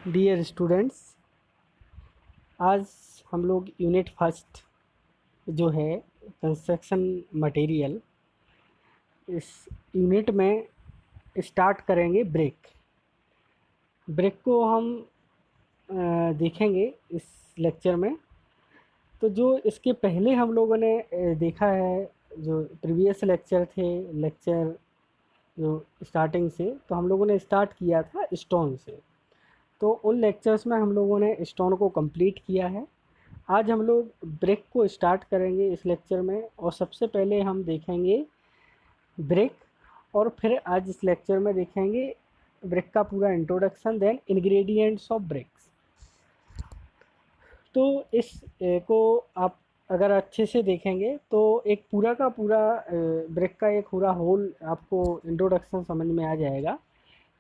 Dear students, आज हम लोग यूनिट फर्स्ट जो है कंस्ट्रक्शन मटेरियल, इस यूनिट में स्टार्ट करेंगे ब्रेक। ब्रेक को हम देखेंगे इस लेक्चर में। तो जो इसके पहले हम लोगों ने देखा है, जो प्रीवियस लेक्चर थे, लेक्चर जो स्टार्टिंग से, तो हम लोगों ने स्टार्ट किया था स्टोन से। तो उन लेक्चर्स में हम लोगों ने स्टोन को कंप्लीट किया है। आज हम लोग ब्रेक को स्टार्ट करेंगे इस लेक्चर में, और सबसे पहले हम देखेंगे ब्रेक, और फिर आज इस लेक्चर में देखेंगे ब्रेक का पूरा introduction, then ingredients of bricks. तो इस को आप अगर अच्छे से देखेंगे तो एक पूरा का पूरा ब्रेक का एक पूरा होल आपको इंट्रोडक्शन समझ में आ जाएगा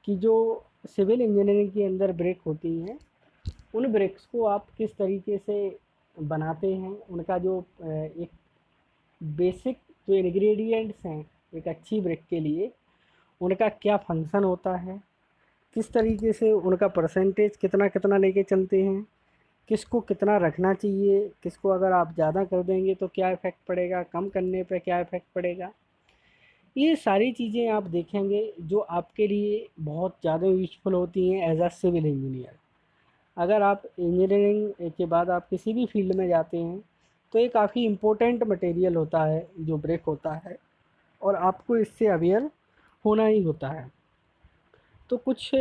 कि जो सिविल इंजीनियरिंग के अंदर ब्रेक होती हैं, उन ब्रेक्स को आप किस तरीके से बनाते हैं, उनका जो एक बेसिक जो इंग्रेडिएंट्स हैं एक अच्छी ब्रेक के लिए, उनका क्या फंक्शन होता है, किस तरीके से उनका परसेंटेज कितना कितना लेके चलते हैं, किसको कितना रखना चाहिए, किसको अगर आप ज़्यादा कर देंगे तो क्या इफ़ेक्ट पड़ेगा, कम करने पे क्या इफ़ेक्ट पड़ेगा। ये सारी चीज़ें आप देखेंगे जो आपके लिए बहुत ज़्यादा यूज़फुल होती हैं एज अ सिविल इंजीनियर। अगर आप इंजीनियरिंग के बाद आप किसी भी फील्ड में जाते हैं तो ये काफ़ी इम्पोर्टेंट मटेरियल होता है जो ब्रेक होता है, और आपको इससे अवेयर होना ही होता है। तो कुछ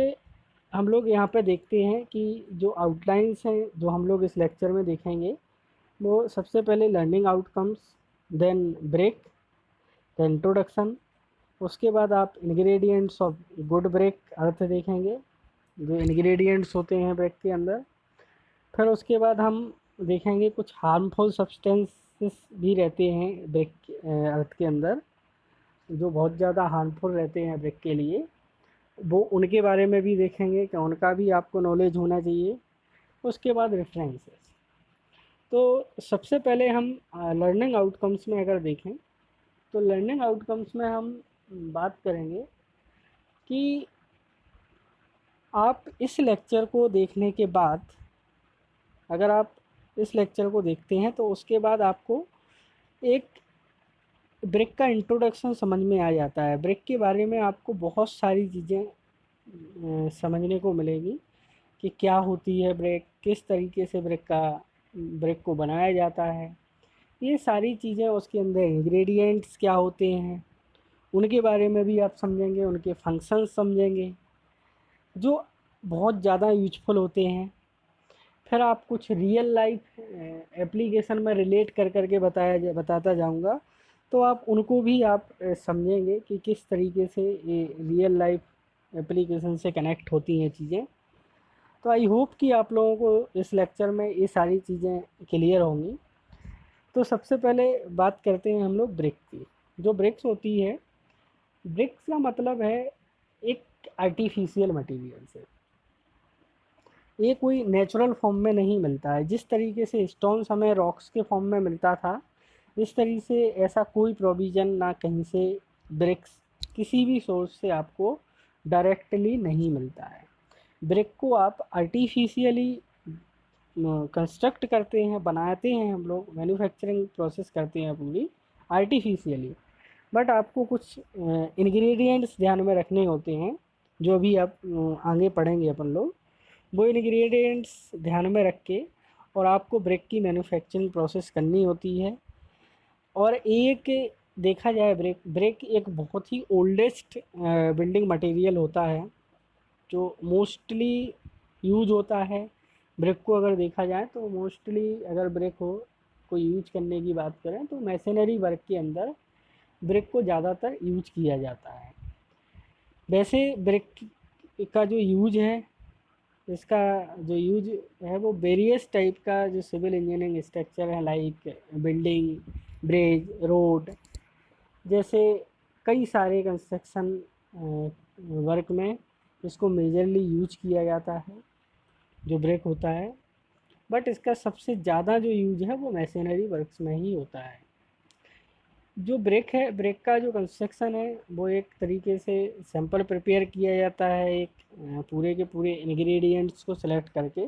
हम लोग यहाँ पे देखते हैं कि जो आउटलाइंस हैं जो हम लोग इस लेक्चर में देखेंगे, वो सबसे पहले learning outcomes, then brick, then introduction. उसके बाद आप ingredients of good brick earth देखेंगे, जो इंग्रेडिएंट्स होते हैं ब्रेक के अंदर। फिर उसके बाद हम देखेंगे कुछ हार्मफुल सब्सटेंसेस भी रहते हैं ब्रेक अर्थ के अंदर, जो बहुत ज़्यादा हार्मफुल रहते हैं ब्रेक के लिए, वो उनके बारे में भी देखेंगे कि उनका भी आपको नॉलेज होना चाहिए। उसके बाद रेफरेंसेस। तो सबसे पहले हम लर्निंग आउटकम्स में अगर देखें तो लर्निंग आउटकम्स में हम बात करेंगे कि आप इस लेक्चर को देखने के बाद, अगर आप इस लेक्चर को देखते हैं तो उसके बाद आपको एक ब्रेक का इंट्रोडक्शन समझ में आ जाता है। ब्रेक के बारे में आपको बहुत सारी चीज़ें समझने को मिलेगी कि क्या होती है ब्रेक, किस तरीके से ब्रेक को बनाया जाता है। ये सारी चीज़ें, उसके अंदर इंग्रेडिएंट्स क्या होते हैं उनके बारे में भी आप समझेंगे, उनके फंक्शंस समझेंगे जो बहुत ज़्यादा यूजफुल होते हैं। फिर आप कुछ रियल लाइफ एप्लीकेशन में रिलेट कर करके बताता जाऊंगा, तो आप उनको भी आप समझेंगे कि किस तरीके से ये रियल लाइफ एप्लीकेशन से कनेक्ट होती हैं चीज़ें। तो आई होप कि आप लोगों को इस लेक्चर में ये सारी चीज़ें क्लियर होंगी। तो सबसे पहले बात करते हैं हम लोग ब्रेक की। जो ब्रेक्स होती है, ब्रेक्स का मतलब है एक आर्टिफिशियल मटेरियल से, ये कोई नेचुरल फॉर्म में नहीं मिलता है। जिस तरीके से स्टोन्स हमें रॉक्स के फॉर्म में मिलता था, इस तरीके से ऐसा कोई प्रोविज़न ना कहीं से ब्रिक्स किसी भी सोर्स से आपको डायरेक्टली नहीं मिलता है। ब्रिक को आप आर्टिफिशियली कंस्ट्रक्ट करते हैं, बनाते हैं, हम लोग मैन्युफैक्चरिंग प्रोसेस करते हैं पूरी आर्टिफिशियली। बट आपको कुछ इंग्रेडिएंट्स ध्यान में रखने होते हैं, जो अभी आप आगे पढ़ेंगे अपन लोग। वो इंग्रेडिएंट्स ध्यान में रख के और आपको ब्रेक की मैन्युफैक्चरिंग प्रोसेस करनी होती है। और एक देखा जाए, ब्रेक एक बहुत ही ओल्डेस्ट बिल्डिंग मटेरियल होता है जो मोस्टली यूज होता है। ब्रेक को अगर देखा जाए तो मोस्टली अगर ब्रेक हो को यूज करने की बात करें तो मैसनरी वर्क के अंदर ब्रेक को ज़्यादातर यूज किया जाता है। वैसे ब्रेक का जो यूज है, इसका जो यूज है वो वेरियस टाइप का जो सिविल इंजीनियरिंग स्ट्रक्चर है, लाइक बिल्डिंग, ब्रिज, रोड जैसे कई सारे कंस्ट्रक्शन वर्क में इसको मेजरली यूज किया जाता है जो ब्रेक होता है। बट इसका सबसे ज़्यादा जो यूज है वो मैसनरी वर्क्स में ही होता है। जो ब्रेक है, ब्रेक का जो कंस्ट्रक्शन है वो एक तरीके से सैंपल प्रिपेयर किया जाता है, एक पूरे के पूरे इंग्रेडिएंट्स को सेलेक्ट करके,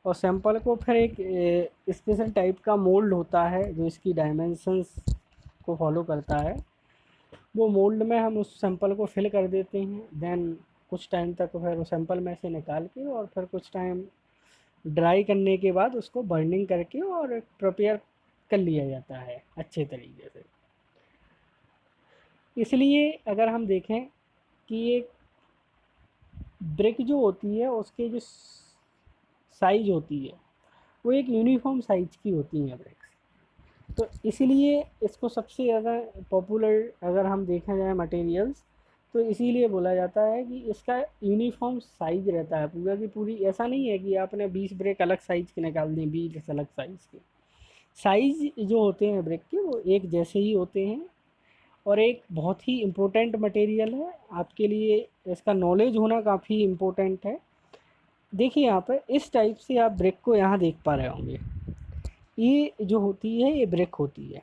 और सैंपल को फिर एक स्पेशल टाइप का मोल्ड होता है जो इसकी डायमेंशंस को फॉलो करता है। वो मोल्ड में हम उस सैंपल को फिल कर देते हैं। देन कुछ टाइम तक फिर उस सैंपल में से निकाल के और फिर कुछ टाइम ड्राई करने के बाद उसको बर्निंग करके और प्रिपेयर कर लिया जाता है अच्छे तरीके से। इसलिए अगर हम देखें कि एक ब्रिक जो होती है उसके जो साइज होती है वो एक यूनिफॉर्म साइज की होती हैं ब्रिक्स। तो इसीलिए इसको सबसे ज़्यादा पॉपुलर अगर हम देखा जाए मटेरियल्स, तो इसीलिए बोला जाता है कि इसका यूनिफॉर्म साइज रहता है पूरा की पूरी। ऐसा नहीं है कि आपने 20 ब्रेक अलग साइज़ के निकाल दें, 20 अलग साइज़ के। साइज़ जो होते हैं ब्रेक के वो एक जैसे ही होते हैं। और एक बहुत ही इम्पोर्टेंट मटेरियल है आपके लिए, इसका नॉलेज होना काफ़ी इम्पोर्टेंट है। देखिए यहाँ पर इस टाइप से आप ब्रेक को यहाँ देख पा रहे होंगे, ये जो होती है ये ब्रेक होती है,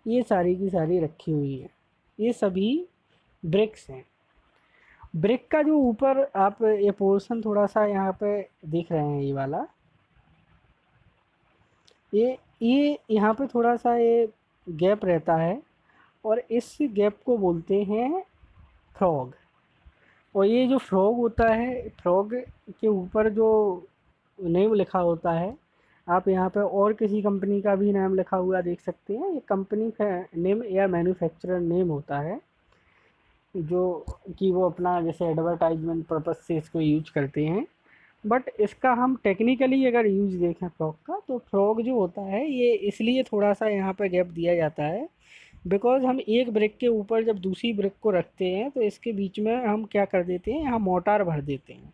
ये सारी की सारी रखी हुई है, ये सभी ब्रिक्स हैं। ब्रिक का जो ऊपर आप ये पोर्शन थोड़ा सा यहाँ पे देख रहे हैं, ये वाला, ये यहाँ पे थोड़ा सा ये गैप रहता है और इस गैप को बोलते हैं फ्रॉग। और ये जो फ्रॉग होता है, फ्रॉग के ऊपर जो नेम लिखा होता है, आप यहाँ पे और किसी कंपनी का भी नाम लिखा हुआ देख सकते हैं। ये कंपनी का नेम या मैन्युफैक्चरर नेम होता है जो कि वो अपना जैसे एडवर्टाइजमेंट पर्पस से इसको यूज करते हैं। बट इसका हम टेक्निकली अगर यूज़ देखें फ्रॉग का, तो फ्रॉग जो होता है ये इसलिए थोड़ा सा यहाँ पे गैप दिया जाता है बिकॉज़ हम एक ब्रिक के ऊपर जब दूसरी ब्रिक को रखते हैं तो इसके बीच में हम क्या कर देते हैं, यहाँ मोर्टार भर देते हैं।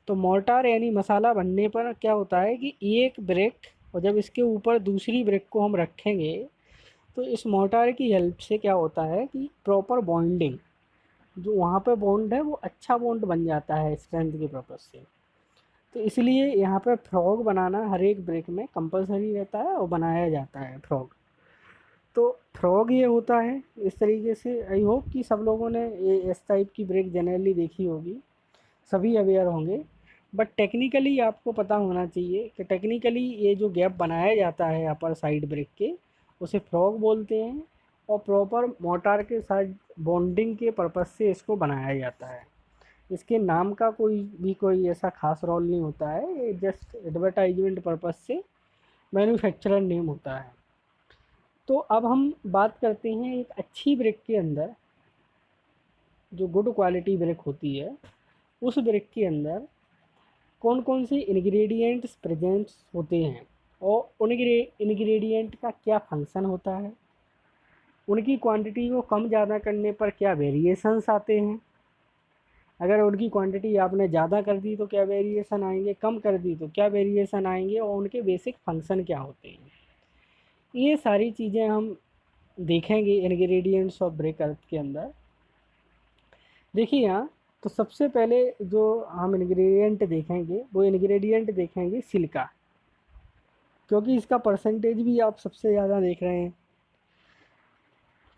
तो मोर्टार यानी मसाला बनने पर क्या होता है कि एक ब्रिक और जब इसके ऊपर दूसरी ब्रिक को हम रखेंगे तो इस मोर्टार की हेल्प से क्या होता है कि प्रॉपर बॉन्डिंग जो वहाँ पे बॉन्ड है वो अच्छा बॉन्ड बन जाता है स्ट्रेंथ के पर्पज़ से। तो इसलिए यहाँ पे फ्रॉग बनाना हर एक ब्रेक में कंपलसरी रहता है और बनाया जाता है फ्रॉग। तो फ्रॉग ये होता है इस तरीके से। आई होप कि सब लोगों ने ये इस टाइप की ब्रेक जनरली देखी होगी, सभी अवेयर होंगे। बट टेक्निकली आपको पता होना चाहिए कि टेक्निकली ये जो गैप बनाया जाता है अपर साइड ब्रेक के, उसे फ्रॉग बोलते हैं और प्रॉपर मोटार के साथ बॉन्डिंग के पर्पज़ से इसको बनाया जाता है। इसके नाम का कोई ऐसा ख़ास रोल नहीं होता है, ये जस्ट एडवर्टाइजमेंट पर्पज़ से मैन्युफैक्चरर नेम होता है। तो अब हम बात करते हैं एक अच्छी ब्रेक के अंदर, जो गुड क्वालिटी ब्रेक होती है उस ब्रेक के अंदर कौन कौन से इंग्रेडिएंट्स प्रेजेंट्स होते हैं और उन इंग्रेडिएंट का क्या फंक्शन होता है, उनकी क्वांटिटी को कम ज़्यादा करने पर क्या वेरिएशंस आते हैं, अगर उनकी क्वांटिटी आपने ज़्यादा कर दी तो क्या वेरिएशन आएंगे, कम कर दी तो क्या वेरिएशन आएंगे, और उनके बेसिक फंक्शन क्या होते हैं, ये सारी चीज़ें हम देखेंगे इंग्रेडिएंट्स ऑफ ब्रेक अर्थ के अंदर। देखिए यहाँ तो सबसे पहले जो हम इंग्रेडिएंट देखेंगे वो इंग्रेडिएंट देखेंगे सिलिका, क्योंकि इसका परसेंटेज भी आप सबसे ज़्यादा देख रहे हैं।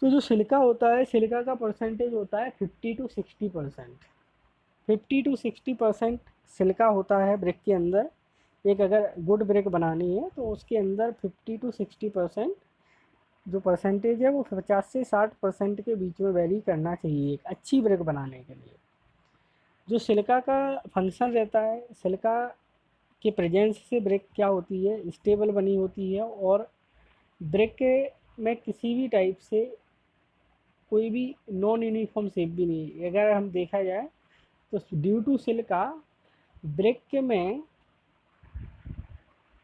तो जो सिलिका होता है, सिलिका का परसेंटेज होता है 50 to 60%। 50 to 60% सिलिका होता है ब्रिक के अंदर। एक अगर गुड ब्रिक बनानी है तो उसके अंदर 50 to 60% जो परसेंटेज है वो 50 से 60% के बीच में वैरी करना चाहिए एक अच्छी ब्रिक बनाने के लिए। जो सिलिका का फंक्शन रहता है, सिलिका के प्रेजेंस से ब्रिक क्या होती है, स्टेबल बनी होती है और ब्रिक में किसी भी टाइप से कोई भी नॉन यूनिफॉर्म शेप भी नहीं है। अगर हम देखा जाए तो ड्यू टू सिलिका ब्रिक में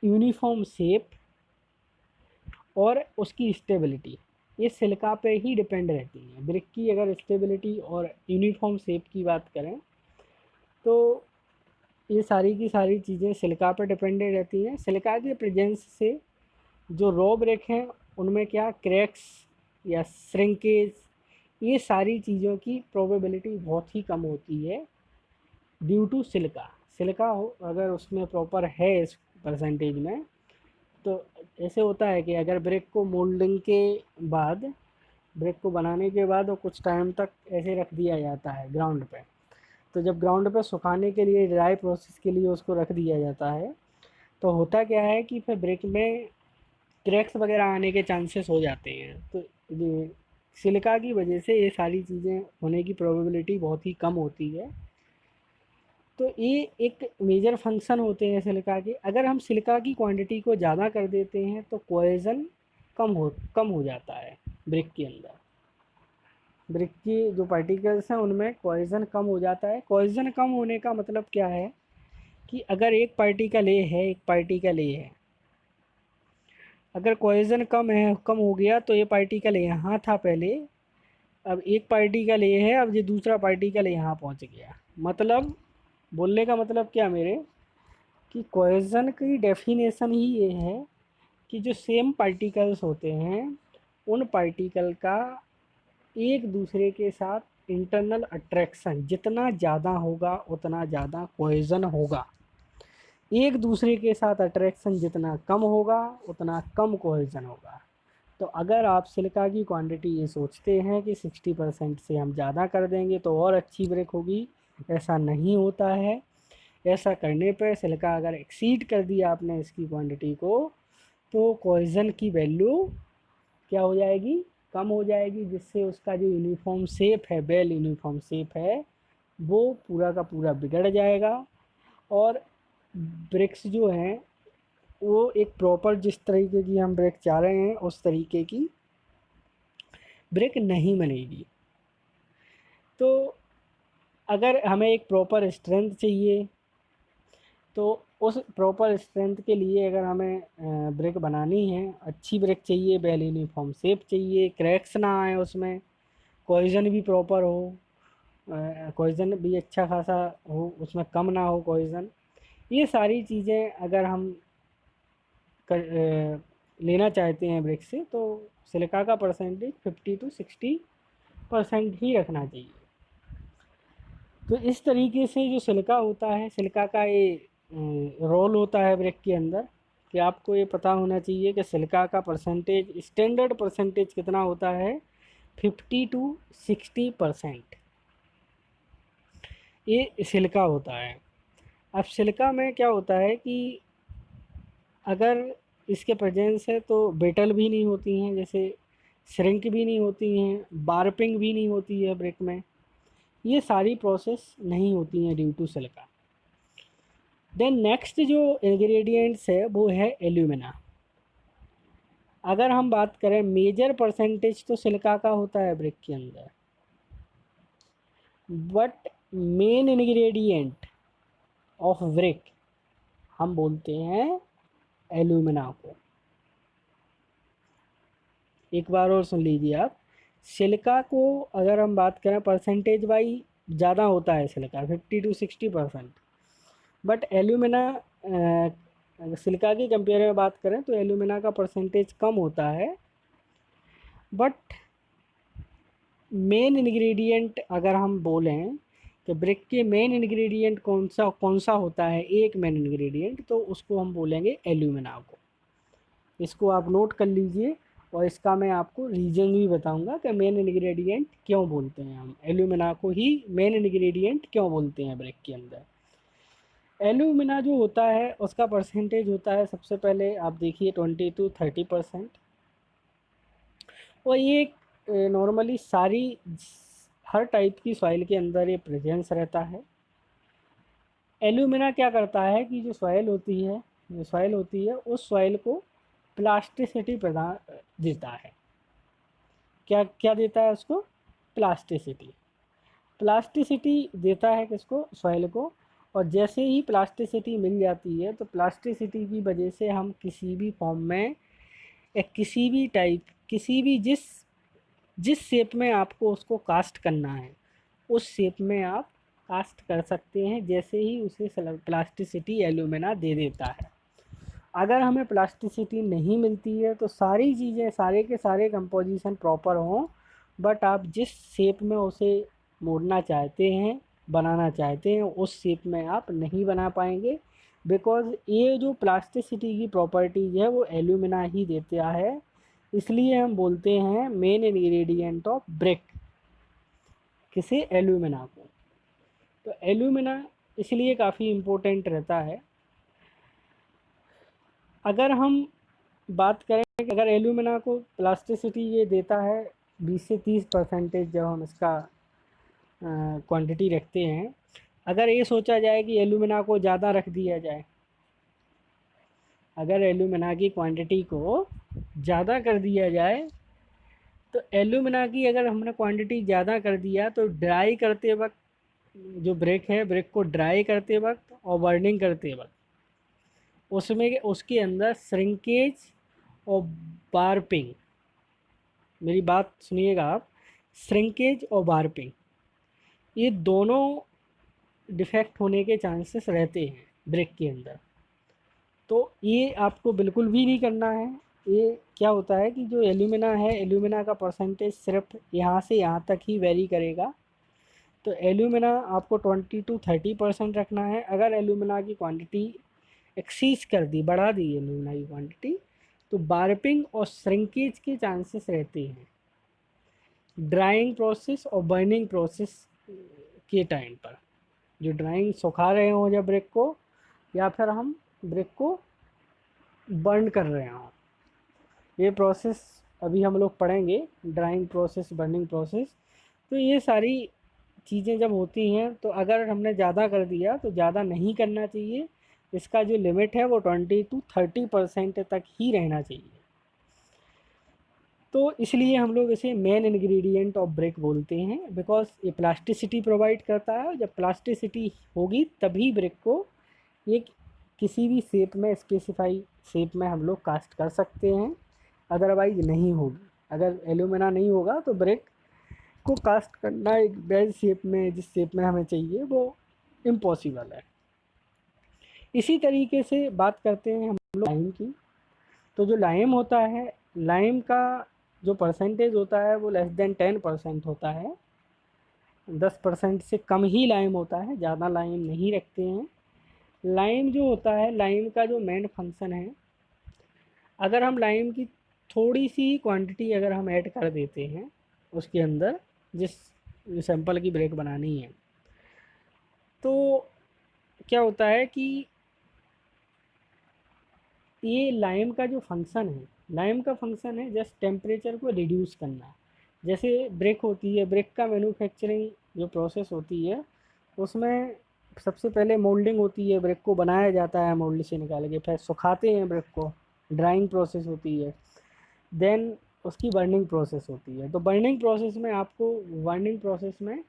यूनिफॉर्म शेप और उसकी स्टेबिलिटी ये सिलिका पे ही डिपेंड रहती है। ब्रिक की अगर स्टेबिलिटी और यूनिफॉर्म शेप की बात करें तो ये सारी की सारी चीज़ें सिलिका पर डिपेंडेंट रहती हैं। सिलिका के प्रेजेंस से जो रॉ ब्रिक हैं उनमें क्या क्रैक्स या श्रिंकेज, ये सारी चीज़ों की प्रोबेबिलिटी बहुत ही कम होती है ड्यू टू सिलिका। सिलिका हो अगर उसमें प्रॉपर है इस परसेंटेज में तो ऐसे होता है कि अगर ब्रिक को मोल्डिंग के बाद, ब्रिक को बनाने के बाद वो कुछ टाइम तक ऐसे रख दिया जाता है ग्राउंड पे। तो जब ग्राउंड पे सुखाने के लिए, ड्राई प्रोसेस के लिए उसको रख दिया जाता है, तो होता क्या है कि फिर ब्रिक में क्रैक्स वगैरह आने के चांसेस हो जाते हैं। तो ये सिलिका की वजह से ये सारी चीज़ें होने की प्रोबेबिलिटी बहुत ही कम होती है। तो ये एक मेजर फंक्शन होते हैं सिलिका के। अगर हम सिलिका की क्वांटिटी को ज़्यादा कर देते हैं तो कोहेज़न कम हो जाता है ब्रिक के अंदर। ब्रिक की जो पार्टिकल्स हैं उनमें कोहेज़न कम हो जाता है। कोहेज़न कम होने का मतलब क्या है कि अगर एक पार्टिकल ए है, एक पार्टिकल ए है, अगर कोहेज़न कम हो गया तो ये पार्टिकल यहाँ था पहले, अब एक पार्टिकल ए है, अब ये दूसरा पार्टिकल यहाँ पहुँच गया। मतलब बोलने का मतलब क्या मेरे, कि कोहेज़न की डेफिनेशन ही ये है कि जो सेम पार्टिकल्स होते हैं उन पार्टिकल का एक दूसरे के साथ इंटरनल अट्रैक्शन जितना ज़्यादा होगा उतना ज़्यादा कोहेज़न होगा। एक दूसरे के साथ अट्रैक्शन जितना कम होगा उतना कम कोहेज़न होगा। तो अगर आप सिलिका की क्वांटिटी ये सोचते हैं कि 60% से हम ज़्यादा कर देंगे तो और अच्छी ब्रिक होगी, ऐसा नहीं होता है। ऐसा करने पर सिलिका अगर एक्सीड कर दिया आपने इसकी क्वांटिटी को, तो कोहेज़न की वैल्यू क्या हो जाएगी, कम हो जाएगी, जिससे उसका जो यूनिफॉर्म शेप है, बेल यूनिफॉर्म शेप है, वो पूरा का पूरा बिगड़ जाएगा। और ब्रिक्स जो हैं वो एक प्रॉपर जिस तरीके की हम ब्रिक चाह रहे हैं उस तरीके की ब्रिक नहीं बनेगी। तो अगर हमें एक प्रॉपर स्ट्रेंथ चाहिए, तो उस प्रॉपर स्ट्रेंथ के लिए अगर हमें ब्रिक बनानी है, अच्छी ब्रिक चाहिए, बेल यूनिफॉर्म शेप चाहिए, क्रैक्स ना आए उसमें, कोहेज़न भी प्रॉपर हो, कोहेज़न भी अच्छा खासा हो, उसमें कम ना हो कोहेज़न। ये सारी चीज़ें अगर हम लेना चाहते हैं ब्रिक से, तो सिलिका का परसेंटेज 50 to 60% ही रखना चाहिए। तो इस तरीके से जो सिलिका होता है, सिलिका का ये रोल होता है ब्रिक के अंदर, कि आपको ये पता होना चाहिए कि सिलिका का परसेंटेज, स्टैंडर्ड परसेंटेज कितना होता है, 50 to 60% ये सिलिका होता है। अब सिलिका में क्या होता है कि अगर इसके प्रेजेंस है तो ब्रिटल भी नहीं होती हैं, जैसे श्रिंक भी नहीं होती हैं, बार्पिंग भी नहीं होती है ब्रिक में, ये सारी प्रोसेस नहीं होती हैं due to silica. Then next जो इंग्रेडिएंट्स है वो है एल्यूमिना। अगर हम बात करें, मेजर परसेंटेज तो सिलिका का होता है ब्रिक के अंदर, but main ingredient of brick हम बोलते हैं एल्यूमिना को। एक बार और सुन लीजिए आप, सिलिका को अगर हम बात करें परसेंटेज वाई ज़्यादा होता है silica, 50 to 60%, but alumina silica की कंपेयर में बात करें तो एल्यूमिना का परसेंटेज कम होता है। बट मेन इंग्रेडिएंट अगर हम बोलें कि ब्रिक के मेन इंग्रेडिएंट कौन सा होता है, एक मेन इंग्रेडिएंट, तो उसको हम बोलेंगे एल्यूमिना को। इसको आप नोट कर लीजिए, और इसका मैं आपको रीज़न भी बताऊंगा कि मेन इंग्रेडिएंट क्यों बोलते हैं, हम एल्यूमिना को ही मेन इंग्रेडिएंट क्यों बोलते हैं ब्रिक के अंदर। एल्यूमिना जो होता है उसका परसेंटेज होता है, सबसे पहले आप देखिए 20 to 30%। और ये नॉर्मली हर टाइप की सॉइल के अंदर ये प्रेजेंस रहता है। एल्यूमिना क्या करता है कि जो सॉइल होती है उस सॉइल को प्लास्टिसिटी प्रदान देता है। क्या क्या देता है उसको, प्लास्टिसिटी। प्लास्टिसिटी देता है किसको, सॉइल को। और जैसे ही प्लास्टिसिटी मिल जाती है तो प्लास्टिसिटी की वजह से हम किसी भी फॉर्म में या किसी भी टाइप, किसी भी जिस जिस शेप में आपको उसको कास्ट करना है उस शेप में आप कास्ट कर सकते हैं, जैसे ही उसे प्लास्टिसिटी एल्यूमिना दे देता है। अगर हमें प्लास्टिसिटी नहीं मिलती है तो सारी चीज़ें, सारे के सारे कंपोजिशन प्रॉपर हों, बट आप जिस शेप में उसे मोड़ना चाहते हैं, बनाना चाहते हैं, उस शेप में आप नहीं बना पाएंगे, बिकॉज ये जो प्लास्टिसिटी की प्रॉपर्टीज है वो एल्यूमिना ही देता है, इसलिए हम बोलते हैं मेन इंग्रेडिएंट ऑफ ब्रिक किसे, एल्यूमिना को। तो एल्यूमिना इसलिए काफ़ी इम्पोर्टेंट रहता है। अगर हम बात करें कि अगर एल्यूमिना को प्लास्टिसिटी ये देता है 20 से 30% जब हम इसका क्वांटिटी रखते हैं, अगर ये सोचा जाए कि एल्यूमिना को ज़्यादा रख दिया जाए, अगर एल्यूमिना की क्वांटिटी को ज़्यादा कर दिया जाए, तो एल्यूमिना की अगर हमने क्वांटिटी ज़्यादा कर दिया तो ड्राई करते वक्त जो ब्रिक है, ब्रिक को ड्राई करते वक्त और बर्निंग करते वक्त उसमें उसके अंदर श्रिंकेज और वार्पिंग, मेरी बात सुनिएगा आप, श्रिंकेज और वार्पिंग ये दोनों डिफेक्ट होने के चांसेस रहते हैं ब्रिक के अंदर। तो ये आपको बिल्कुल भी नहीं करना है। ये क्या होता है कि जो एल्यूमिना है, एल्यूमिना का परसेंटेज सिर्फ यहाँ से यहाँ तक ही वेरी करेगा। तो एल्यूमिना आपको 20 to 30% रखना है। अगर एल्यूमिना की क्वांटिटी एक्सीज कर दी, बढ़ा दी एल्यूमिना की क्वांटिटी, तो वार्पिंग और श्रिंकेज के चांसेस रहते हैं ड्राइंग प्रोसेस और बर्निंग प्रोसेस के टाइम पर। जो ड्राइंग सुखा रहे हों जब ब्रिक को, या फिर हम ब्रिक को बर्न कर रहे हों, ये प्रोसेस अभी हम लोग पढ़ेंगे, ड्राइंग प्रोसेस, बर्निंग प्रोसेस। तो ये सारी चीज़ें जब होती हैं तो अगर हमने ज़्यादा कर दिया तो ज़्यादा नहीं करना चाहिए। इसका जो लिमिट है वो 20 to 30% तक ही रहना चाहिए। तो इसलिए हम लोग इसे मेन इंग्रेडिएंट ऑफ ब्रिक बोलते हैं, बिकॉज ये प्लास्टिसिटी प्रोवाइड करता है। जब प्लास्टिसिटी होगी तभी ब्रिक को ये किसी भी शेप में, स्पेसिफाई शेप में हम लोग कास्ट कर सकते हैं, अदरवाइज नहीं होगी। अगर एल्यूमिना नहीं होगा तो ब्रिक को कास्ट करना एक बेल शेप में, जिस शेप में हमें चाहिए, वो इम्पॉसिबल है। इसी तरीके से बात करते हैं हम लोग लाइम की। तो जो लाइम होता है, लाइम का जो परसेंटेज होता है वो <10% होता है। 10% से कम ही लाइम होता है, ज़्यादा लाइम नहीं रखते हैं। लाइम जो होता है, लाइम का जो मेन फंक्शन है, अगर हम लाइम की थोड़ी सी क्वांटिटी अगर हम ऐड कर देते हैं उसके अंदर, जिस सैंपल की ब्रेक बनानी है, तो क्या होता है कि ये लाइम का जो फंक्शन है, लाइम का फंक्शन है जस्ट टेम्परेचर को रिड्यूस करना। जैसे ब्रिक होती है, ब्रिक का मैन्युफैक्चरिंग जो प्रोसेस होती है उसमें सबसे पहले मोल्डिंग होती है, ब्रिक को बनाया जाता है मोल्ड से निकाल के, फिर सुखाते हैं ब्रिक को, ड्राइंग प्रोसेस होती है, देन उसकी बर्निंग प्रोसेस होती है। तो बर्निंग प्रोसेस में आपको, बर्निंग प्रोसेस में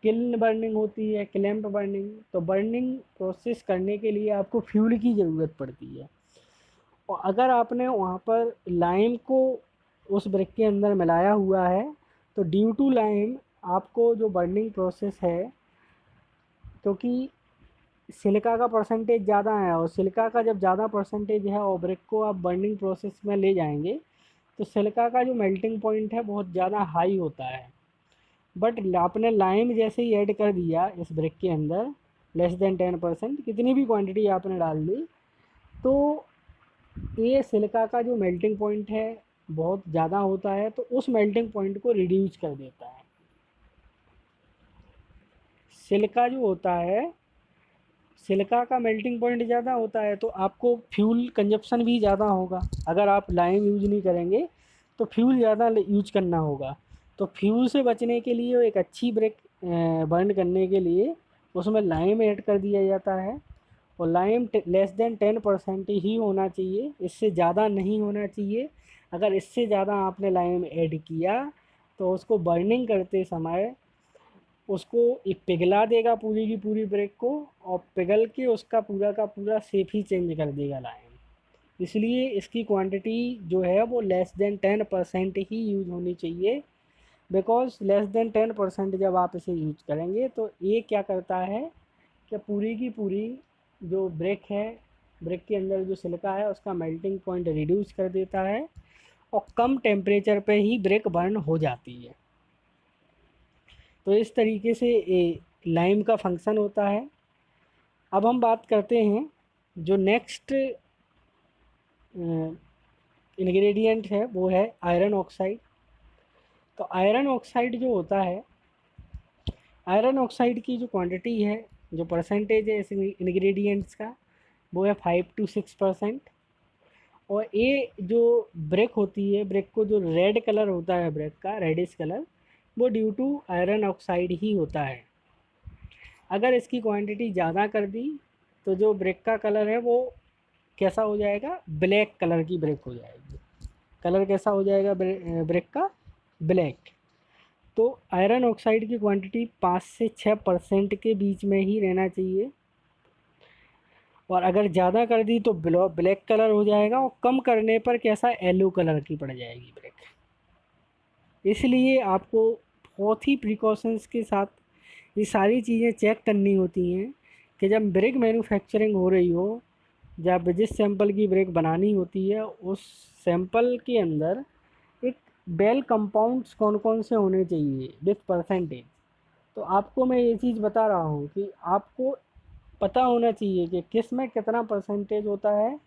किल्न बर्निंग होती है, क्लैम्प बर्निंग। तो बर्निंग प्रोसेस करने के लिए आपको फ्यूल की ज़रूरत पड़ती है, और अगर आपने वहाँ पर लाइम को उस ब्रिक के अंदर मिलाया हुआ है तो ड्यू टू लाइम आपको जो बर्निंग प्रोसेस है, क्योंकि सिलिका का परसेंटेज ज़्यादा है, और सिलिका का जब ज़्यादा परसेंटेज है और ब्रिक को आप बर्निंग प्रोसेस में ले जाएंगे तो सिलिका का जो मेल्टिंग पॉइंट है बहुत ज़्यादा हाई होता है। बट आपने लाइम जैसे ही ऐड कर दिया इस ब्रिक के अंदर, <10%, कितनी भी क्वांटिटी आपने डाल दी, तो ये सिलिका का जो मेल्टिंग पॉइंट है बहुत ज़्यादा होता है, तो उस मेल्टिंग पॉइंट को रिड्यूस कर देता है। सिलिका जो होता है, सिलिका का मेल्टिंग पॉइंट ज़्यादा होता है तो आपको फ्यूल कंजप्शन भी ज़्यादा होगा। अगर आप लाइम यूज नहीं करेंगे तो फ्यूल ज़्यादा यूज करना होगा। तो फ्यूल से बचने के लिए, एक अच्छी ब्रेक बर्न करने के लिए, उसमें लाइम ऐड कर दिया जाता है, और लाइम <10% ही होना चाहिए, इससे ज़्यादा नहीं होना चाहिए। अगर इससे ज़्यादा आपने लाइम ऐड किया तो उसको बर्निंग करते समय उसको एक पिघला देगा पूरी की पूरी ब्रेक को, और पिघल के उसका पूरा का पूरा शेप ही चेंज कर देगा लाइम। इसलिए इसकी क्वांटिटी जो है वो <10% ही यूज होनी चाहिए, बिकॉज <10% जब आप इसे यूज करेंगे तो ये क्या करता है कि पूरी की पूरी जो ब्रेक है, ब्रेक के अंदर जो सिलिका है उसका मेल्टिंग पॉइंट रिड्यूस कर देता है, और कम टेम्परेचर पे ही ब्रेक बर्न हो जाती है। तो इस तरीके से ये लाइम का फंक्शन होता है। अब हम बात करते हैं जो नेक्स्ट इंग्रेडिएंट है वो है आयरन ऑक्साइड। तो आयरन ऑक्साइड जो होता है, आयरन ऑक्साइड की जो क्वांटिटी है, जो परसेंटेज है इस इंग्रेडिएंट्स का, वो है 5 to 6%। और ये जो ब्रेक होती है, ब्रेक को जो रेड कलर होता है ब्रेक का, रेडिश कलर, वो ड्यू टू आयरन ऑक्साइड ही होता है। अगर इसकी क्वांटिटी ज़्यादा कर दी तो जो ब्रेक का कलर है वो कैसा हो जाएगा, ब्लैक कलर की ब्रेक हो जाएगी। कलर कैसा हो जाएगा ब्रेक का, ब्लैक। तो आयरन ऑक्साइड की क्वांटिटी 5 से 6% के बीच में ही रहना चाहिए। और अगर ज़्यादा कर दी तो ब्लैक कलर हो जाएगा, और कम करने पर कैसा, येलो कलर की पड़ जाएगी ब्रेक। इसलिए आपको बहुत ही प्रिकॉशंस के साथ ये सारी चीज़ें चेक करनी होती हैं कि जब ब्रेक मैन्युफैक्चरिंग हो रही हो, जब जिस सैंपल की ब्रेक बनानी होती है उस सैंपल के अंदर एक बेल कंपाउंड्स कौन कौन से होने चाहिए विथ परसेंटेज। तो आपको मैं ये चीज़ बता रहा हूँ कि आपको पता होना चाहिए कि किस में कितना परसेंटेज होता है,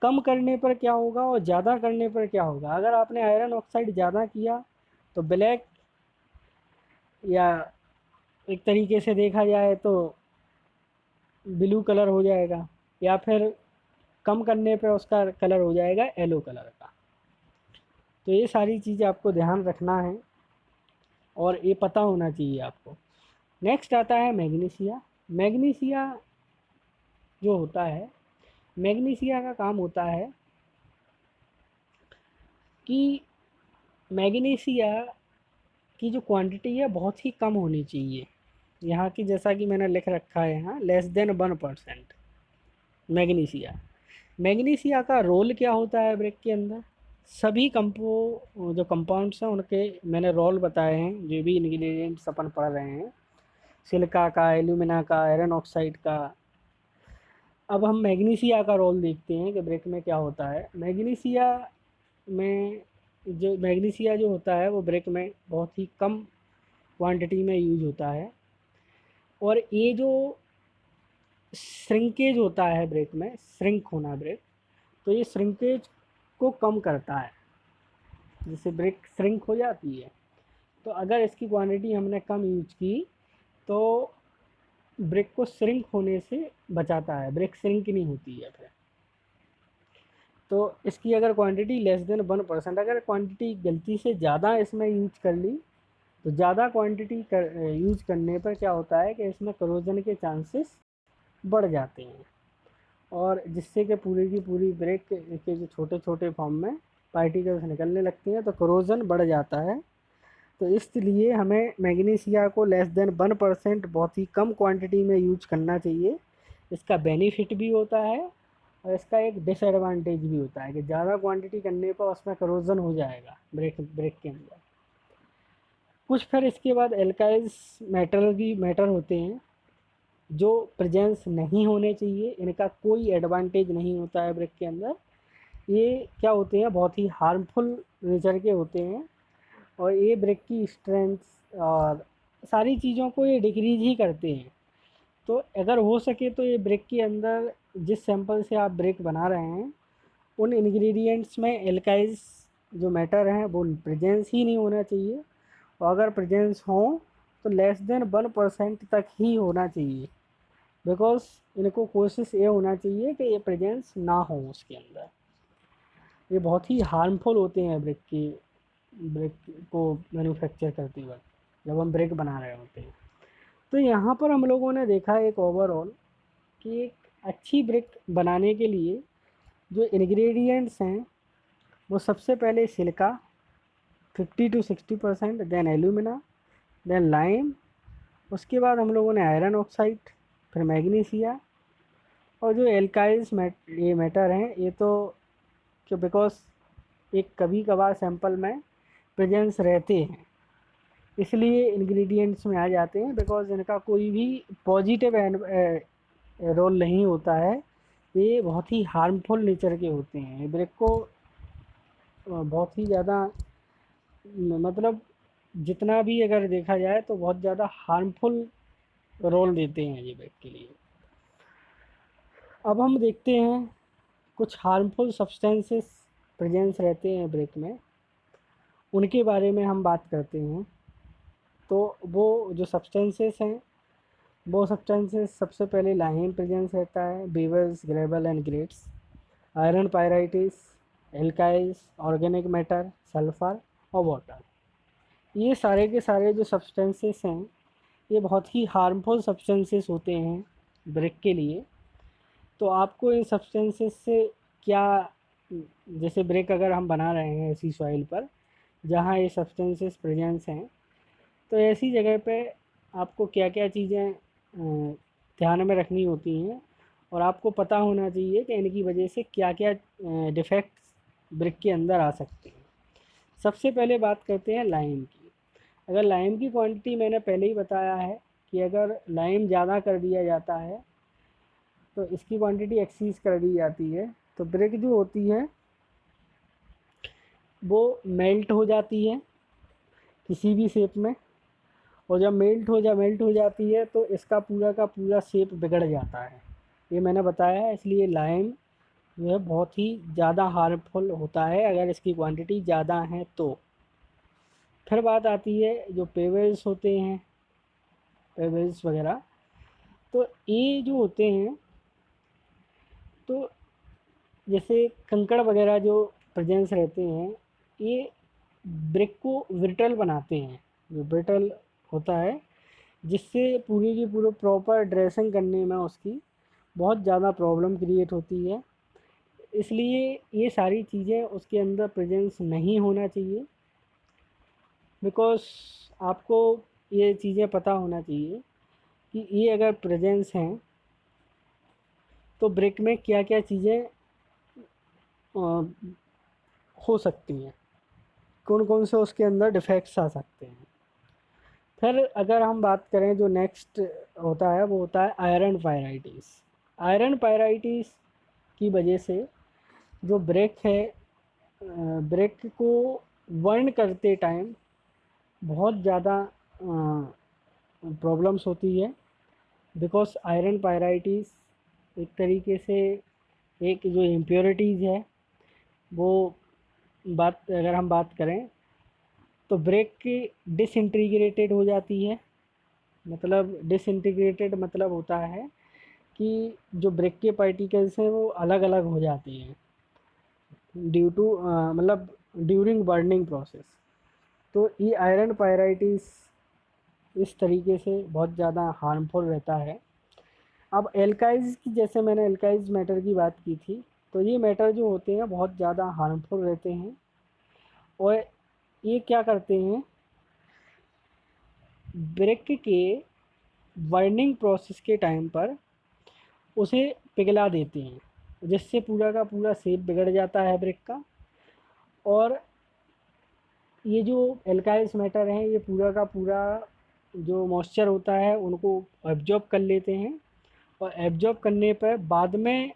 कम करने पर क्या होगा और ज़्यादा करने पर क्या होगा। अगर आपने आयरन ऑक्साइड ज़्यादा किया तो ब्लैक, या एक तरीके से देखा जाए तो ब्लू कलर हो जाएगा, या फिर कम करने पर उसका कलर हो जाएगा येलो कलर का। तो ये सारी चीज़ें आपको ध्यान रखना है और ये पता होना चाहिए आपको। नेक्स्ट आता है मैग्नीशिया। मैग्नीशिया जो होता है, मैग्नीशिया का काम होता है कि मैग्नीशिया की जो क्वांटिटी है बहुत ही कम होनी चाहिए। यहाँ की जैसा कि मैंने लिख रखा है यहाँ, <1% मैग्नीशिया। मैग्नीशिया का रोल क्या होता है ब्रेक के अंदर, सभी जो कंपाउंड्स हैं उनके मैंने रोल बताए हैं, जो भी इंग्रेडिएंट्स अपन पढ़ रहे हैं, सिलिका का, एल्यूमिना का, आयरन ऑक्साइड का। अब हम मैग्नीशिया का रोल देखते हैं कि ब्रेक में क्या होता है। मैग्नीशिया में जो होता है वो ब्रेक में बहुत ही कम क्वांटिटी में यूज होता है। और ये जो श्रिंकेज होता है ब्रेक में, श्रिंक होना ब्रेक, तो ये श्रिंकेज को कम करता है, जिससे ब्रेक श्रिंक हो जाती है। तो अगर इसकी क्वांटिटी हमने कम यूज की तो ब्रेक को श्रिंक होने से बचाता है, ब्रेक श्रिंक नहीं होती है फिर। तो इसकी अगर क्वांटिटी <1%, अगर क्वांटिटी गलती से ज़्यादा इसमें यूज कर ली तो ज़्यादा क्वांटिटी यूज करने पर क्या होता है कि इसमें करोजन के चांसेस बढ़ जाते हैं, और जिससे कि पूरी की पूरी ब्रेक के जो छोटे छोटे फॉर्म में पार्टिकल्स निकलने लगती हैं, तो करोजन बढ़ जाता है। तो इसलिए हमें मैग्नीशिया को <1% बहुत ही कम क्वांटिटी में यूज करना चाहिए। इसका बेनिफिट भी होता है और इसका एक डिसएडवांटेज भी होता है कि ज़्यादा क्वांटिटी करने पर उसमें करोजन हो जाएगा ब्रेक के अंदर। कुछ फिर इसके बाद एल्काइल्स मैटर होते हैं जो प्रेजेंस नहीं होने चाहिए, इनका कोई एडवांटेज नहीं होता है ब्रेक के अंदर। ये क्या होते हैं, बहुत ही हार्मफुल नेचर के होते हैं, और ये ब्रेक की स्ट्रेंथ और सारी चीज़ों को ये डिक्रीज ही करते हैं। तो अगर हो सके तो ये ब्रेक के अंदर जिस सैंपल से आप ब्रेक बना रहे हैं उन इंग्रेडिएंट्स में एल्काइल्स जो मैटर हैं वो प्रेजेंस ही नहीं होना चाहिए, और अगर प्रेजेंस हो तो <1% तक ही होना चाहिए। बिकॉज इनको कोशिश ये होना चाहिए कि ये प्रेजेंस ना हो उसके अंदर। ये बहुत ही हार्मफुल होते हैं ब्रेक को मैन्युफैक्चर करते वक्त जब हम ब्रेक बना रहे होते हैं। तो यहाँ पर हम लोगों ने देखा एक ओवरऑल कि एक अच्छी ब्रेक बनाने के लिए जो इंग्रेडिएंट्स हैं वो सबसे पहले silica 50 to 60%, then alumina, then lime, उसके बाद हम लोगों ने आयरन ऑक्साइड, फिर मैग्नीशिया, और जो एल्काइल्स ये मैटर हैं ये तो कि बिकॉज एक कभी कभार सैंपल में प्रेजेंस रहते हैं इसलिए इंग्रेडिएंट्स में आ जाते हैं, बिकॉज इनका कोई भी पॉजिटिव रोल नहीं होता है। ये बहुत ही हार्मफुल नेचर के होते हैं, ये ब्रेक को बहुत ही ज़्यादा, मतलब जितना भी अगर देखा जाए तो बहुत ज़्यादा हार्मफुल रोल देते हैं ये ब्रेक के लिए। अब हम देखते हैं कुछ हार्मफुल सब्सटेंसेस प्रेजेंस रहते हैं ब्रेक में, उनके बारे में हम बात करते हैं। तो वो जो सब्सटेंसेस हैं, वो सब्सटेंसेस सबसे पहले लाइम प्रेजेंस रहता है, beavers, gravel and grits, iron pyrites, alkyls, organic matter, sulphur और वाटर। ये सारे के सारे जो सब्सटेंसेस हैं, ये बहुत ही हार्मफुल सब्सटेंसेस होते हैं ब्रेक के लिए। तो आपको इन सब्सटेंसेस से क्या, जैसे ब्रेक अगर हम बना रहे हैं ऐसी सॉइल पर जहाँ ये सब्सटेंसेस प्रेजेंस हैं, तो ऐसी जगह पे आपको क्या क्या चीज़ें ध्यान में रखनी होती हैं, और आपको पता होना चाहिए कि इनकी वजह से क्या क्या डिफेक्ट्स ब्रिक के अंदर आ सकते हैं। सबसे पहले बात करते हैं लाइम की। अगर लाइम की क्वांटिटी मैंने पहले ही बताया है कि अगर लाइम ज़्यादा कर दिया जाता है तो इसकी क्वांटिटी एक्सीज कर दी जाती है, तो ब्रिक जो होती है वो मेल्ट हो जाती है किसी भी शेप में। और जब मेल्ट हो जाती है तो इसका पूरा का पूरा शेप बिगड़ जाता है। ये मैंने बताया है, इसलिए लाइम जो है बहुत ही ज़्यादा हार्मफुल होता है अगर इसकी क्वांटिटी ज़्यादा है तो। फिर बात आती है जो पेवेल्स होते हैं, पेवेल्स वगैरह, तो ये जो होते हैं, तो जैसे कंकड़ वगैरह जो प्रेजेंस रहते हैं, ये ब्रिक को ब्रिटल बनाते हैं। जो ब्रिटल होता है, जिससे पूरी की पूरी प्रॉपर ड्रेसिंग करने में उसकी बहुत ज़्यादा प्रॉब्लम क्रिएट होती है। इसलिए ये सारी चीज़ें उसके अंदर प्रेजेंस नहीं होना चाहिए। बिकॉज़ आपको ये चीज़ें पता होना चाहिए कि ये अगर प्रेजेंस हैं तो ब्रिक में क्या क्या चीज़ें हो सकती हैं, कौन कौन से उसके अंदर डिफेक्ट्स आ सकते हैं। फिर अगर हम बात करें जो नेक्स्ट होता है, वो होता है आयरन पायराइटिस। आयरन पायराइटिस की वजह से जो ब्रेक है, ब्रेक को बर्न करते टाइम बहुत ज़्यादा प्रॉब्लम्स होती है। बिकॉज आयरन पायराइटिस एक तरीके से एक जो इम्प्योरिटीज़ है, वो बात अगर हम बात करें तो ब्रेक की डिसइंटीग्रेटेड हो जाती है। मतलब डिसइंटीग्रेटेड मतलब होता है कि जो ब्रेक के पार्टिकल्स हैं वो अलग अलग हो जाते हैं ड्यू टू मतलब ड्यूरिंग बर्निंग प्रोसेस। तो ये आयरन पायराइटिस इस तरीके से बहुत ज़्यादा हार्मफुल रहता है। अब एल्काइज की, जैसे मैंने एल्काइज मैटर की बात की थी, तो ये मैटर जो होते हैं बहुत ज़्यादा हार्मफुल रहते हैं। और ये क्या करते हैं, ब्रेक के बर्निंग प्रोसेस के टाइम पर उसे पिघला देते हैं, जिससे पूरा का पूरा शेप बिगड़ जाता है ब्रेक का। और ये जो एल्काइल्स मैटर हैं, ये पूरा का पूरा जो मॉइस्चर होता है उनको एब्जॉर्ब कर लेते हैं, और एब्जॉर्ब करने पर बाद में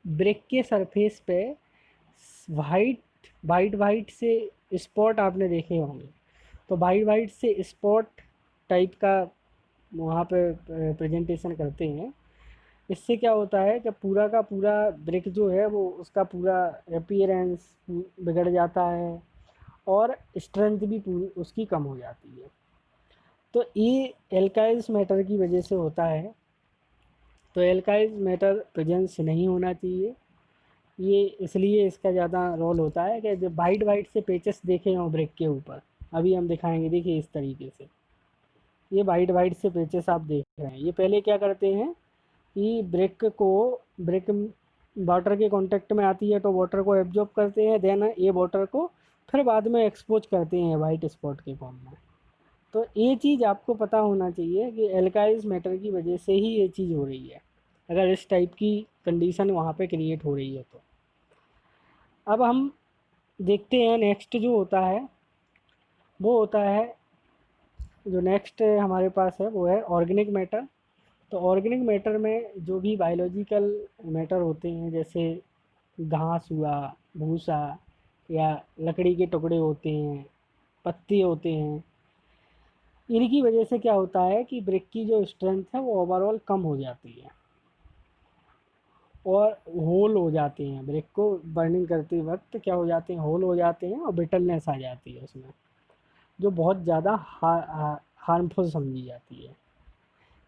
ब्रेक के सरफेस पे वाइट वाइट वाइट से स्पॉट आपने देखे होंगे। तो वाइट वाइट से स्पॉट टाइप का वहाँ पे प्रेजेंटेशन करते हैं। इससे क्या होता है कि पूरा का पूरा ब्रिक जो है वो उसका पूरा अपीयरेंस बिगड़ जाता है, और स्ट्रेंथ भी पूरी उसकी कम हो जाती है। तो ये एल्काइल्स मैटर की वजह से होता है। तो एल्काइल्स मैटर प्रेजेंस नहीं होना चाहिए। ये इसलिए इसका ज़्यादा रोल होता है कि जब वाइट वाइट से पेचेस देखे हों ब्रेक के ऊपर, अभी हम दिखाएंगे, देखिए इस तरीके से ये वाइट वाइट से पेचेस आप देख रहे हैं, ये पहले क्या करते हैं कि ब्रेक वाटर के कांटेक्ट में आती है तो वाटर को एब्जॉर्ब करते हैं, देन ये वाटर को फिर बाद में एक्सपोज करते हैं वाइट स्पॉट के फॉर्म में। तो ये चीज़ आपको पता होना चाहिए कि एल्काइल्स मैटर की वजह से ही ये चीज़ हो रही है, अगर इस टाइप की कंडीशन वहाँ पे क्रिएट हो रही है तो। अब हम देखते हैं नेक्स्ट जो होता है, वो होता है, जो नेक्स्ट हमारे पास है वो है ऑर्गेनिक मैटर। तो ऑर्गेनिक मैटर में जो भी बायोलॉजिकल मैटर होते हैं, जैसे घास हुआ, भूसा, या लकड़ी के टुकड़े होते हैं, पत्ते होते हैं, इनकी वजह से क्या होता है कि ब्रिक की जो स्ट्रेंथ है वो ओवरऑल कम हो जाती है। और होल हो जाते हैं, ब्रिक को बर्निंग करते वक्त क्या हो जाते हैं, होल हो जाते हैं और ब्रिटलनेस आ जाती है उसमें, जो बहुत ज़्यादा हार्मफुल समझी जाती है।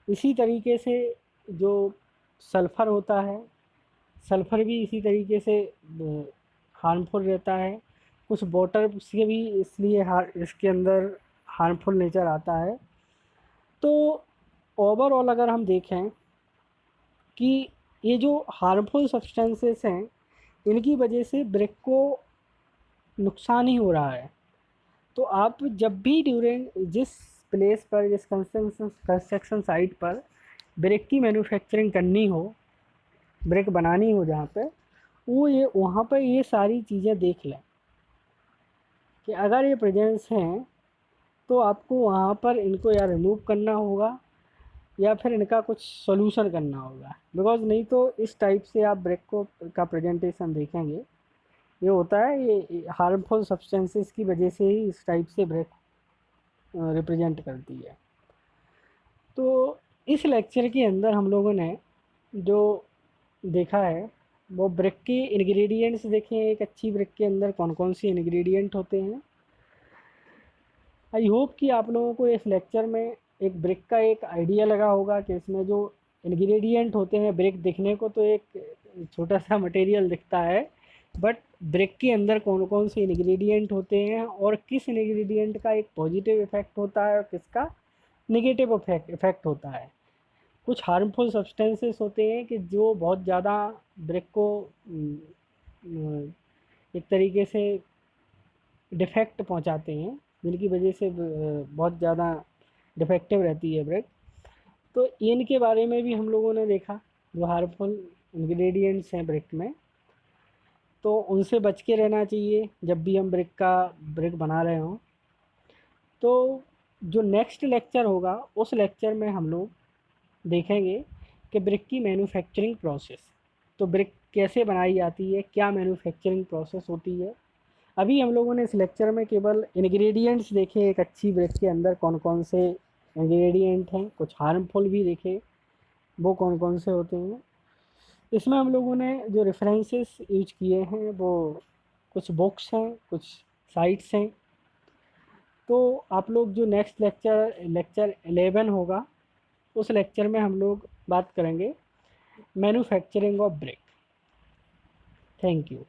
इसी तरीके से जो सल्फ़र होता है, सल्फ़र भी इसी तरीके से हार्मफुल रहता है। कुछ वाटर से भी इसलिए इसके अंदर हार्मफुल नेचर आता है। तो ओवरऑल अगर हम देखें कि ये जो हार्मफुल सब्सटेंसेस हैं, इनकी वजह से ब्रिक को नुकसान ही हो रहा है। तो आप जब भी ड्यूरिंग जिस प्लेस पर, जिस कंस्ट्रक्शन साइट पर ब्रिक की मैन्युफैक्चरिंग करनी हो, ब्रिक बनानी हो जहाँ पे, वो ये वहाँ पर ये सारी चीज़ें देख लें कि अगर ये प्रेजेंस हैं तो आपको वहाँ पर इनको या रिमूव करना होगा या फिर इनका कुछ सॉल्यूशन करना होगा। बिकॉज़ नहीं तो इस टाइप से आप ब्रिक को का प्रेजेंटेशन देखेंगे, ये होता है, ये हार्मफुल सब्सटेंसेस की वजह से ही इस टाइप से ब्रिक रिप्रेजेंट करती है। तो इस लेक्चर के अंदर हम लोगों ने जो देखा है वो ब्रिक के इंग्रेडिएंट्स देखे हैं। एक अच्छी ब्रिक के अंदर कौन कौन से इंग्रेडिएंट होते हैं। आई होप कि आप लोगों को इस लेक्चर में एक ब्रिक का एक आइडिया लगा होगा कि इसमें जो इंग्रेडिएंट होते हैं, ब्रिक दिखने को तो एक छोटा सा मटेरियल दिखता है, बट ब्रिक के अंदर कौन कौन से इंग्रेडिएंट होते हैं और किस इंग्रेडिएंट का एक पॉजिटिव इफ़ेक्ट होता है और किसका नेगेटिव इफ़ेक्ट होता है। कुछ हार्मफुल सब्सटेंसेस होते हैं कि जो बहुत ज़्यादा ब्रिक को एक तरीके से डिफेक्ट पहुंचाते हैं, जिनकी वजह से बहुत ज़्यादा डिफेक्टिव रहती है ब्रिक। तो इनके बारे में भी हम लोगों ने देखा, जो हार्मफुल इंग्रेडिएंट्स हैं ब्रिक में, तो उनसे बच के रहना चाहिए जब भी हम ब्रिक बना रहे हों। तो जो नेक्स्ट लेक्चर होगा उस लेक्चर में हम लोग देखेंगे कि ब्रिक की मैन्युफैक्चरिंग प्रोसेस, तो ब्रिक कैसे बनाई जाती है, क्या मैन्युफैक्चरिंग प्रोसेस होती है। अभी हम लोगों ने इस लेक्चर में केवल इंग्रेडिएंट्स देखे, एक अच्छी ब्रिक के अंदर कौन कौन से इंग्रेडिएंट हैं, कुछ हार्मफुल भी देखे, वो कौन कौन से होते हैं। इसमें हम लोगों ने जो रेफरेंसेस यूज किए हैं वो कुछ बुक्स हैं, कुछ साइट्स हैं। तो आप लोग जो नेक्स्ट लेक्चर 11 होगा, उस लेक्चर में हम लोग बात करेंगे manufacturing of brick. Thank you.